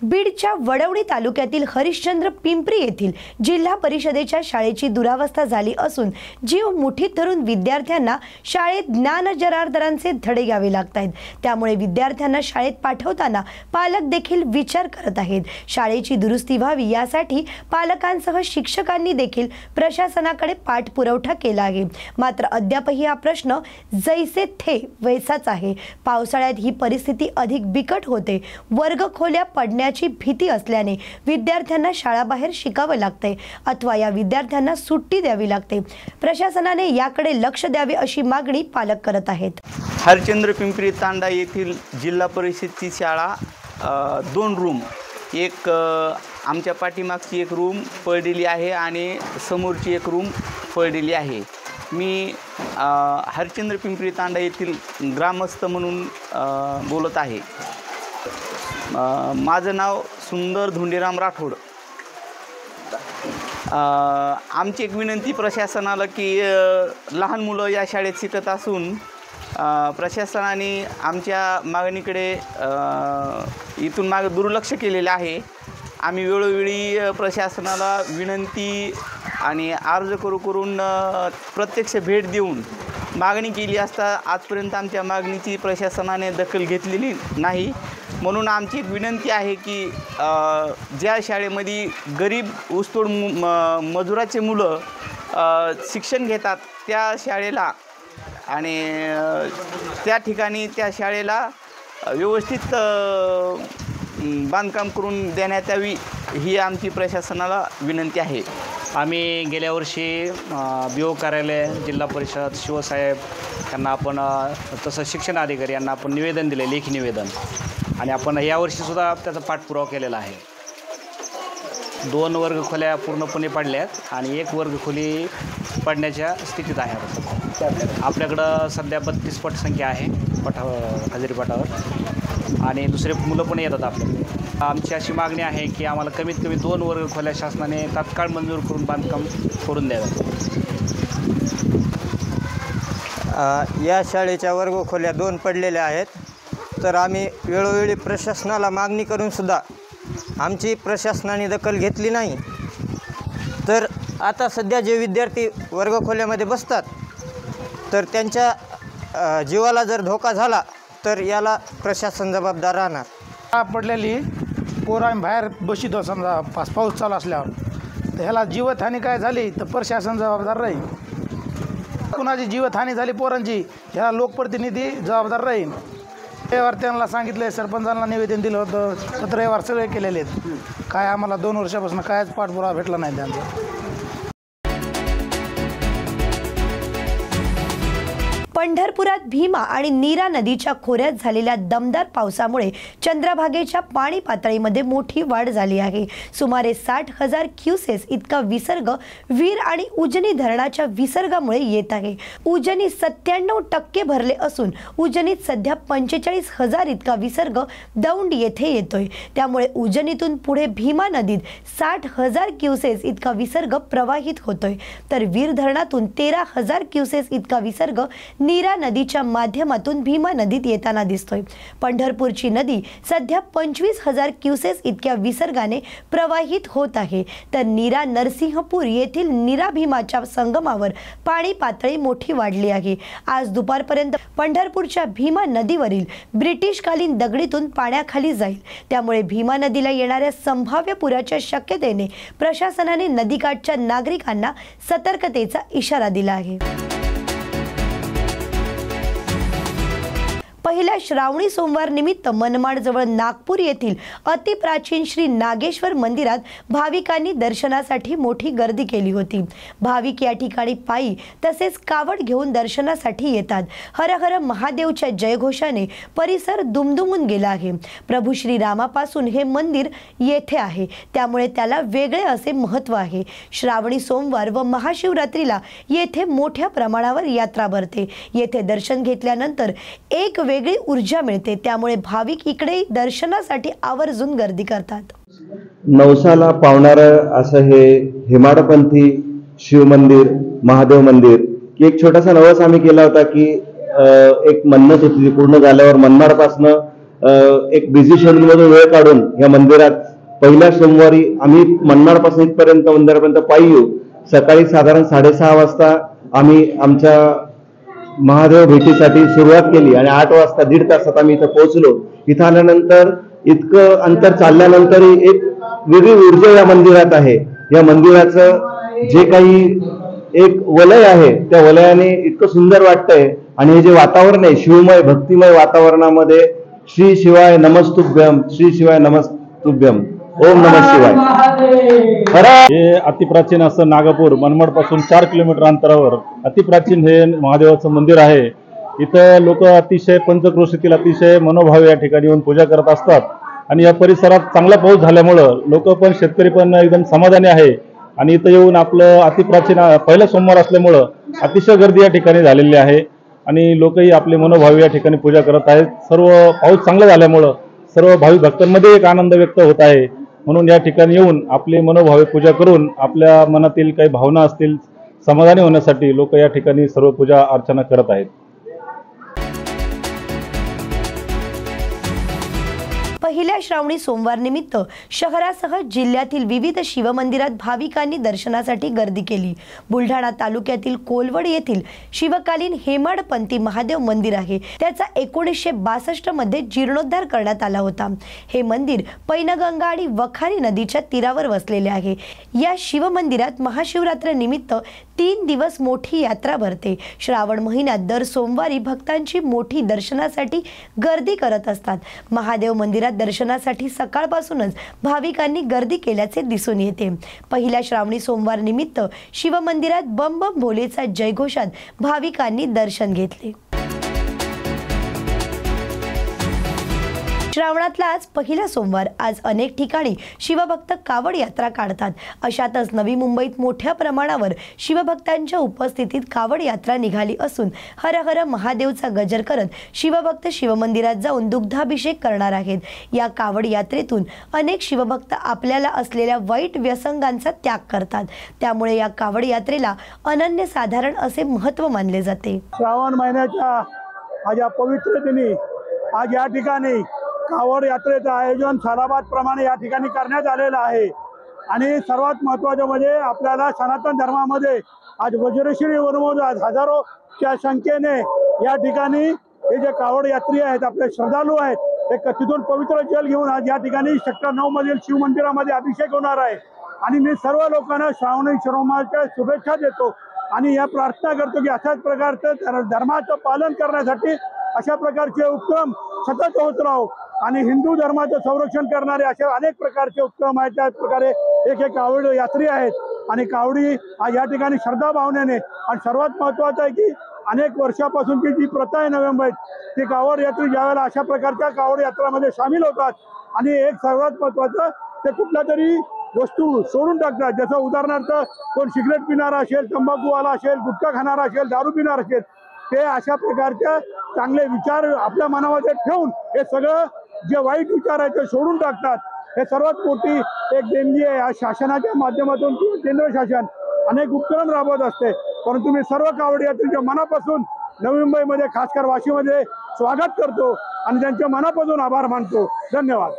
बीडच्या वडवणी तालुक्यातील हरिश्चंद्र पिंपरी येथील जिल्हा परिषदेच्या शाळेची दुरावस्था झाली असून जीव मुठीत धरून विद्यार्थ्यांना शाळेत ज्ञानजनार्दनांचे धडे घ्यावे लागत आहेत। त्यामुळे विद्यार्थ्यांना शाळेत पाठवताना पालक देखील विचार करत आहेत। शाळेची दुरुस्ती व्हावी यासाठी पालकांसह शिक्षकांनी देखील प्रशासनाकडे पाठपुरावा केला आहे, मात्र अद्यापही हा प्रश्न जैसे थे वैसाच आहे। पावसाळ्यात ही परिस्थिती अधिक बिकट होते। वर्ग खोल्या पडण्याची भीती असल्याने विद्यार्थ्यांना शाळाबाहेर शिकावे लागते अथवा या विद्यार्थ्यांना सुट्टी द्यावी लागते। प्रशासनाने याकडे लक्ष द्यावे अशी मागणी पालक करत आहेत। हरिश्चंद्र पिंपरी तांडा येथील जिल्हा परिषदची शाळा 2 रूम, एक आमच्या पाठीमागची एक रूम पडलेली आहे आणि समोरची एक रूम पडलेली आहे। मी हरिश्चंद्र पिंपरी तांडा येथील ग्रामस्थ म्हणून बोलत आहे। माझं नाव सुंदर धोंडीराम राठोड। आमची एक विनंती प्रशासनाला की लहान मुलं या शाळेत शिकत असून प्रशासनाने आमच्या मागणीकडे इथून मागे दुर्लक्ष केलेले आहे। आम्ही वेळोवेळी प्रशासनाला विनंती आणि अर्ज करून प्रत्यक्ष भेट देऊन मागणी केली असता आजपर्यंत आमच्या मागणीची प्रशासनाने दखल घेतलेली नाही। म्हणून आमची एक विनंती आहे की ज्या शाळेमध्ये गरीब ऊसतोड मजुराचे मुलं शिक्षण घेतात त्या शाळेला आणि त्या ठिकाणी त्या शाळेला व्यवस्थित बांधकाम करून देण्यात यावी ही आमची प्रशासनाला विनंती आहे। आम्ही गेल्या वर्षी BO कार्यालय, जिल्हा परिषद, शिवसाहेब यांना आपण तसं शिक्षण अधिकारी यांना आपण निवेदन दिले, लेखी निवेदन, आणि आपण यावर्षीसुद्धा त्याचा पाठपुरावा केलेला आहे। 2 वर्ग खोल्या पूर्णपणे पडल्यात आणि 1 वर्ग खोली पडण्याच्या स्थितीत आहे। आपल्याकडं सध्या 32 पटसंख्या आहे हजेरी पटावर आणि दुसरे मुलं पण येतात आपल्याकडे। आमची अशी मागणी आहे की आम्हाला कमीत कमी 2 वर्ग खोल्या शासनाने तात्काळ मंजूर करून बांधकाम करून द्यावं। या शाळेच्या वर्ग खोल्या 2 पडलेल्या आहेत, तर आम्ही वेळोवेळी प्रशासनाला मागणी करूनसुद्धा आमची प्रशासनाने दखल घेतली नाही। तर आता सध्या जे विद्यार्थी वर्ग खोल्यामध्ये बसतात तर त्यांच्या जीवाला जर धोका झाला तर याला प्रशासन जबाबदार राहणार। पडलेली पोरं आम्ही बाहेर बसितो, समजा पाऊस चालू असल्यावर, तर ह्याला जीवितहानी काय झाली तर प्रशासन जबाबदार राहील। कुणाची जीवितहानी झाली पोरांची ह्याला लोकप्रतिनिधी जबाबदार राहील। रविवार त्यांना सांगितलं, सरपंचांना निवेदन दिलं होतं, पत्रव्यवहार सगळे केलेले आहेत। काय आम्हाला 2 वर्षापासून कायच पाठपुरावा भेटला नाही त्यांचा। पंढरपुरात भीमा आणि नीरा नदीच्या खोऱ्यात झालेल्या दमदार पावसामुळे चंद्रभागेच्या पाणी पातळीमध्ये मोठी वाढ झाली आहे। सुमारे 60,000 क्युसेस इतका विसर्ग वीर आणि उजनी धरणाच्या विसर्गामुळे येत आहे। उजनी 97% भरले असून उजनीत सध्या 45,000 इतका विसर्ग दौंड येथे येतोय। त्यामुळे उजनीतून पुढे भीमा नदीत 60,000 क्युसेस इतका विसर्ग प्रवाहित होतोय, तर वीर धरणातून 13,000 क्युसेस इतका विसर्ग नीरा नदीच्या माध्यमातून भीमा नदीत येताना दिसतोय। पंढरपूरची नदी सध्या 25,000 क्युसेस इतक्या विसर्गाने प्रवाहित होत आहे, तर नीरा नरसिंहपूर येथील नीरा भीमाच्या संगमावर पाणी पातळी मोठी वाढली आहे। आज दुपारपर्यंत पंढरपूरच्या भीमा नदीवरील ब्रिटिशकालीन दगडीतून पाण्याखाली जाईल। त्यामुळे भीमा नदीला येणाऱ्या संभाव्य पुराच्या शक्यतेने प्रशासनाने नदीकाठच्या नागरिकांना सतर्कतेचा इशारा दिला आहे। पहिल्या श्रावणी सोमवार निमित्त मनमाड जवळ नागपूर येथील अतिप्राचीन श्री नागेश्वर मंदिरात भाविकांनी दर्शनासाठी मोठी गर्दी केली होती। भाविक या ठिकाणी पायी तसेच कावड घेऊन दर्शनासाठी येतात। हर हर महादेवच्या जयघोषाने परिसर दुमदुमून गेला आहे। प्रभू श्री रामापासून हे मंदिर येथे आहे, त्यामुळे त्याला वेगळे असे महत्त्व आहे। श्रावणी सोमवार व महाशिवरात्रीला येथे मोठ्या प्रमाणावर यात्रा भरते। येथे दर्शन घेतल्यानंतर एक वेगळी ऊर्जा मिळते, त्यामुळे भाविक इकडे दर्शनासाठी आवर्जून गर्दी करतात। नवसाला पावणारं असं हे हेमाडपंथी शिव मंदिर, महादेव मंदिर की एक छोटासा नवस आम्ही केला होता की एक मन्नत होती, पूर्ण झाल्यावर मनमाडपासनं एक बिझी शेड्यूलमधून वेळ काढून या मंदिरात पहिल्या सोमवारी आम्ही मनमाडपासून इथपर्यंत मंदिरापर्यंत पायी येऊ. सकाळी साधारण 6:30 वाजता आम्ही आमच्या महादेव भेटीसाठी सुरुवात केली आणि 8 वाजता 1.5 तासात आम्ही इथं पोहोचलो. इथं आल्यानंतर इतकं अंतर चालल्यानंतरही एक वेगळी ऊर्जा या मंदिरात आहे. या मंदिराचं जे काही एक वलय आहे त्या वलयाने इतकं सुंदर वाटतंय आणि हे जे वातावरण आहे शिवमय भक्तिमय वातावरणामध्ये श्री शिवाय नमस्तुभ्यम, श्री शिवाय नमस्तुभ्यम, ओम नमः शिवाय. हे अतिप्राचीन असं नागपूर मनमाड पासून 4 किलोमीटर अंतरावर अतिप्राचीन हे महादेवाचं मंदिर आहे. इथं लोक अतिशय पंचक्रोशीतील अतिशय मनोभावे या ठिकाणी येऊन पूजा करत असतात आणि या परिसरात चांगला पाऊस झाल्यामुळं लोक पण शेतकरी पण एकदम समाधानी आहे आणि इथं येऊन आपलं अतिप्राचीन पहिला सोमवार असल्यामुळं अतिशय गर्दी या ठिकाणी झालेली आहे आणि लोकही आपले मनोभावे या ठिकाणी पूजा करत आहेत. सर्व पाऊस चांगला झाल्यामुळं सर्व भाविक भक्तांमध्ये एक आनंद व्यक्त होत आहे. म्हणून या ठिकाणी येऊन आपले मनोभावे पूजा करून आपल्या मनातील काही भावना असतील समाधानी होण्यासाठी लोक या ठिकाणी सर्व पूजा अर्चना करत आहेत. पहिल्या श्रावणी सोमवार निमित्त शहरासह जिल्ह्यातील विविध शिवमंदिरात भाविकांनी दर्शनासाठी गर्दी केली. बुलढाणा तालुक्यातील कोलवड येथील शिवकालीन हेमाडपंथी महादेव मंदिर आहे. त्याचा 1962 मध्ये जीर्णोद्धार करण्यात आला होता. हे मंदिर पैनगंगा आणि वखारी नदीच्या तीरावर वसलेले आहे. या शिवमंदिरात महाशिवरात्र निमित्त 3 दिवस मोठी यात्रा भरते. श्रावण महिन्यात दर सोमवारी भक्तांची मोठी दर्शनासाठी गर्दी करत असतात. महादेव मंदिरात दर्शनासाठी सकाळपासूनच भाविकांनी गर्दी केल्याचे दिसून येते. पहिल्या श्रावणी सोमवार निमित्त शिवमंदिरात बम बम भोलेचा जयघोषात भाविकांनी दर्शन घेतले. श्रावणातला आज पहिला सोमवार. आज अनेक ठिकाणी शिवभक्त कावड यात्रा काढतात. अशातच नवी मुंबईत मोठ्या प्रमाणावर शिवभक्तांच्या उपस्थितीत कावड यात्रा निघाली असून हर हर महादेवचा गजर करत शिवभक्त शिवमंदिरात जाऊन दुग्धाभिषेक करणार आहेत. या कावड यात्रेतून अनेक शिवभक्त आपल्याला असलेल्या वाईट व्यसंगांचा त्याग करतात. त्यामुळे या कावड यात्रेला अनन्यसाधारण असे महत्त्व मानले जाते. श्रावण महिन्याच्या आज या पवित्र दिनी आज या ठिकाणी कावड यात्रेचं आयोजन सालाबाद प्रमाणे या ठिकाणी करण्यात आलेलं आहे आणि सर्वात महत्त्वाचं म्हणजे आपल्याला सनातन धर्मामध्ये आज वज्रश्री वनमोज हजारोच्या संख्येने या ठिकाणी हे जे कावड यात्री आहेत आपले श्रद्धालू आहेत एक तिथून पवित्र जल घेऊन आज या ठिकाणी सेक्टर 9 मधील शिवमंदिरामध्ये अभिषेक होणार आहे आणि मी सर्व लोकांना श्रावणी सोमवारच्या शुभेच्छा देतो आणि या प्रार्थना करतो की अशाच प्रकारचं धर्माचं पालन करण्यासाठी अशा प्रकारचे उपक्रम सतत होत राहो आणि हिंदू धर्माचं संरक्षण करणारे असे अनेक प्रकारचे उपक्रम आहेत. त्याच प्रकारे एक कावड यात्री आहेत आणि कावडी या ठिकाणी श्रद्धा भावनेने आणि सर्वात महत्त्वाचं आहे की अनेक वर्षापासूनची जी प्रथा आहे नवी मुंबईत ती कावड यात्री ज्यावेळेला अशा प्रकारच्या कावड यात्रामध्ये सामील होतात आणि एक सर्वात महत्त्वाचं ते कुठल्या तरी वस्तू सोडून टाकतात. जसं उदाहरणार्थ कोण सिगरेट पिणारा असेल, तंबाखूवाला असेल, गुटखा खाणारा असेल, दारू पिणारा असेल ते अशा प्रकारच्या चांगले विचार आपल्या मनामध्ये ठेवून हे सगळं जे वाईट विचार आहे ते सोडून टाकतात. हे सर्वात मोठी एक देणगी आहे. या शासनाच्या माध्यमातून केंद्र शासन अनेक उपक्रम राबवत असते परंतु मी सर्व कावड यात्रीच्या मनापासून नवी मुंबईमध्ये खासकर वाशीमध्ये स्वागत करतो आणि त्यांच्या मनापासून आभार मानतो. धन्यवाद.